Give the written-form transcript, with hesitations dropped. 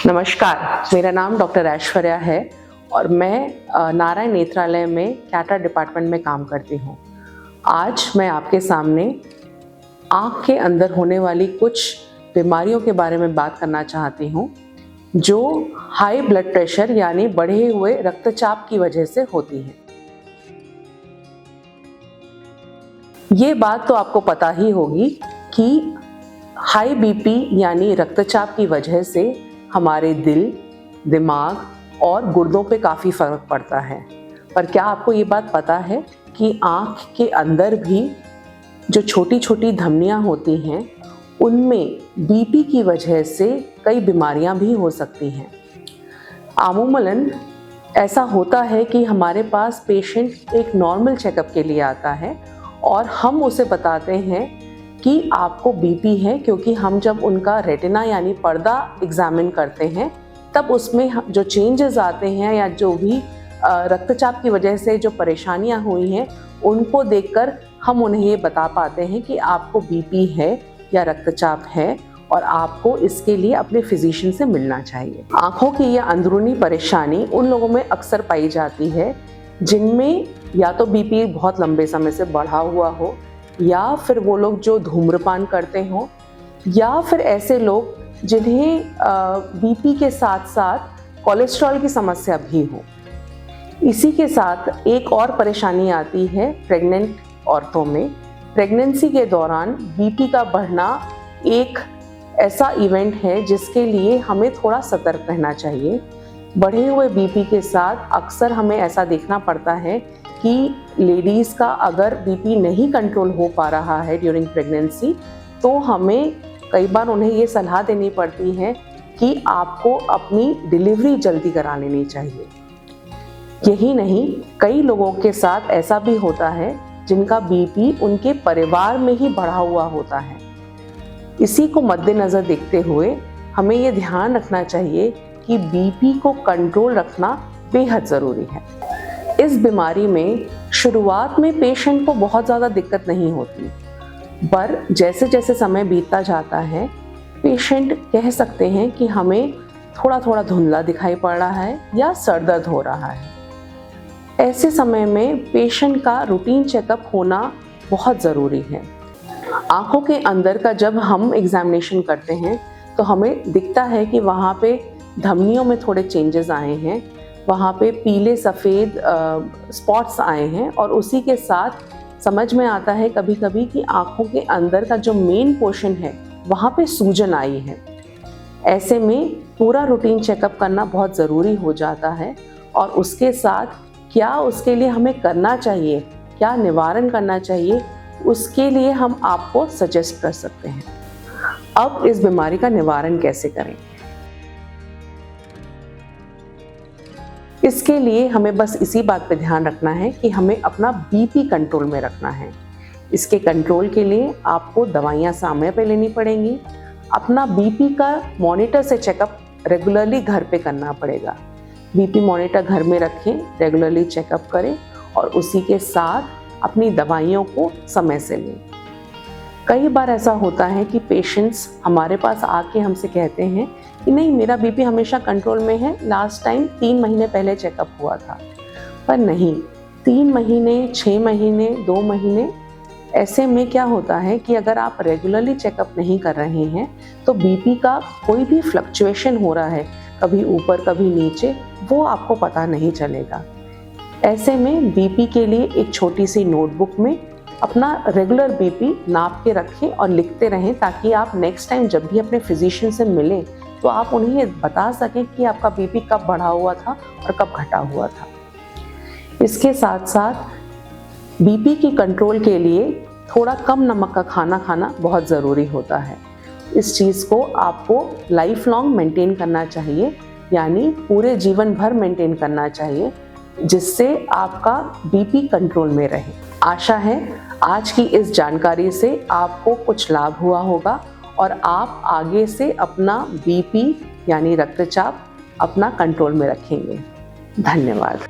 नमस्कार, मेरा नाम डॉक्टर ऐश्वर्या है और मैं नारायण नेत्रालय में कैटरेक्ट डिपार्टमेंट में काम करती हूँ। आज मैं आपके सामने आँख के अंदर होने वाली कुछ बीमारियों के बारे में बात करना चाहती हूँ जो हाई ब्लड प्रेशर यानी बढ़े हुए रक्तचाप की वजह से होती है। ये बात तो आपको पता ही होगी कि हाई बीपी यानी रक्तचाप की वजह से हमारे दिल, दिमाग और गुर्दों पे काफ़ी फ़र्क पड़ता है। पर क्या आपको ये बात पता है कि आँख के अंदर भी जो छोटी छोटी धमनियाँ होती हैं उनमें बीपी की वजह से कई बीमारियाँ भी हो सकती हैं। आमूमन ऐसा होता है कि हमारे पास पेशेंट एक नॉर्मल चेकअप के लिए आता है और हम उसे बताते हैं कि आपको बीपी है, क्योंकि हम जब उनका रेटिना यानी पर्दा एग्जामिन करते हैं तब उसमें जो चेंजेस आते हैं या जो भी रक्तचाप की वजह से जो परेशानियां हुई हैं उनको देखकर हम उन्हें ये बता पाते हैं कि आपको बीपी है या रक्तचाप है और आपको इसके लिए अपने फिजिशियन से मिलना चाहिए। आँखों की यह अंदरूनी परेशानी उन लोगों में अक्सर पाई जाती है जिनमें या तो बीपी बहुत लंबे समय से बढ़ा हुआ हो, या फिर वो लोग जो धूम्रपान करते हों, या फिर ऐसे लोग जिन्हें बीपी के साथ साथ कोलेस्ट्रॉल की समस्या भी हो। इसी के साथ एक और परेशानी आती है प्रेग्नेंट औरतों में। प्रेगनेंसी के दौरान बीपी का बढ़ना एक ऐसा इवेंट है जिसके लिए हमें थोड़ा सतर्क रहना चाहिए। बढ़े हुए बीपी के साथ अक्सर हमें ऐसा देखना पड़ता है कि लेडीज़ का अगर बीपी नहीं कंट्रोल हो पा रहा है ड्यूरिंग प्रेगनेंसी तो हमें कई बार उन्हें ये सलाह देनी पड़ती है कि आपको अपनी डिलीवरी जल्दी करा लेनी चाहिए। यही नहीं, कई लोगों के साथ ऐसा भी होता है जिनका बीपी उनके परिवार में ही बढ़ा हुआ होता है। इसी को मद्देनज़र देखते हुए हमें ये ध्यान रखना चाहिए कि बीपी को कंट्रोल रखना बेहद ज़रूरी है। इस बीमारी में शुरुआत में पेशेंट को बहुत ज़्यादा दिक्कत नहीं होती, पर जैसे जैसे समय बीतता जाता है पेशेंट कह सकते हैं कि हमें थोड़ा थोड़ा धुंधला दिखाई पड़ रहा है या सर दर्द हो रहा है। ऐसे समय में पेशेंट का रूटीन चेकअप होना बहुत ज़रूरी है। आँखों के अंदर का जब हम एग्जामिनेशन करते हैं तो हमें दिखता है कि वहाँ पे धमनियों में थोड़े चेंजेस आए हैं, वहाँ पे पीले सफ़ेद स्पॉट्स आए हैं और उसी के साथ समझ में आता है कभी कभी कि आँखों के अंदर का जो मेन पोर्शन है वहाँ पे सूजन आई है। ऐसे में पूरा रूटीन चेकअप करना बहुत ज़रूरी हो जाता है और उसके साथ क्या उसके लिए हमें करना चाहिए, क्या निवारण करना चाहिए, उसके लिए हम आपको सजेस्ट कर सकते हैं। अब इस बीमारी का निवारण कैसे करें, इसके लिए हमें बस इसी बात पे ध्यान रखना है कि हमें अपना बीपी कंट्रोल में रखना है। इसके कंट्रोल के लिए आपको दवाइयाँ समय पे लेनी पड़ेंगी। अपना बीपी का मॉनिटर से चेकअप रेगुलरली घर पे करना पड़ेगा। बीपी मॉनिटर घर में रखें, रेगुलरली चेकअप करें और उसी के साथ अपनी दवाइयों को समय से लें। कई बार ऐसा होता है कि पेशेंट्स हमारे पास आके हमसे कहते हैं कि नहीं, मेरा बीपी हमेशा कंट्रोल में है, लास्ट टाइम 3 महीने पहले चेकअप हुआ था। पर नहीं, 3 महीने, 6 महीने, 2 महीने, ऐसे में क्या होता है कि अगर आप रेगुलरली चेकअप नहीं कर रहे हैं तो बीपी का कोई भी फ्लक्चुएशन हो रहा है, कभी ऊपर कभी नीचे, वो आपको पता नहीं चलेगा। ऐसे में बीपी के लिए एक छोटी सी नोटबुक में अपना रेगुलर बीपी नाप के रखें और लिखते रहें, ताकि आप नेक्स्ट टाइम जब भी अपने फिजिशियन से मिलें तो आप उन्हें ये बता सकें कि आपका बीपी कब बढ़ा हुआ था और कब घटा हुआ था। इसके साथ साथ बीपी की कंट्रोल के लिए थोड़ा कम नमक का खाना खाना बहुत ज़रूरी होता है। इस चीज़ को आपको लाइफ लॉन्ग मेंटेन करना चाहिए, यानी पूरे जीवन भर मेंटेन करना चाहिए, जिससे आपका बीपी कंट्रोल में रहे। आशा है आज की इस जानकारी से आपको कुछ लाभ हुआ होगा और आप आगे से अपना बीपी यानी रक्तचाप अपना कंट्रोल में रखेंगे। धन्यवाद।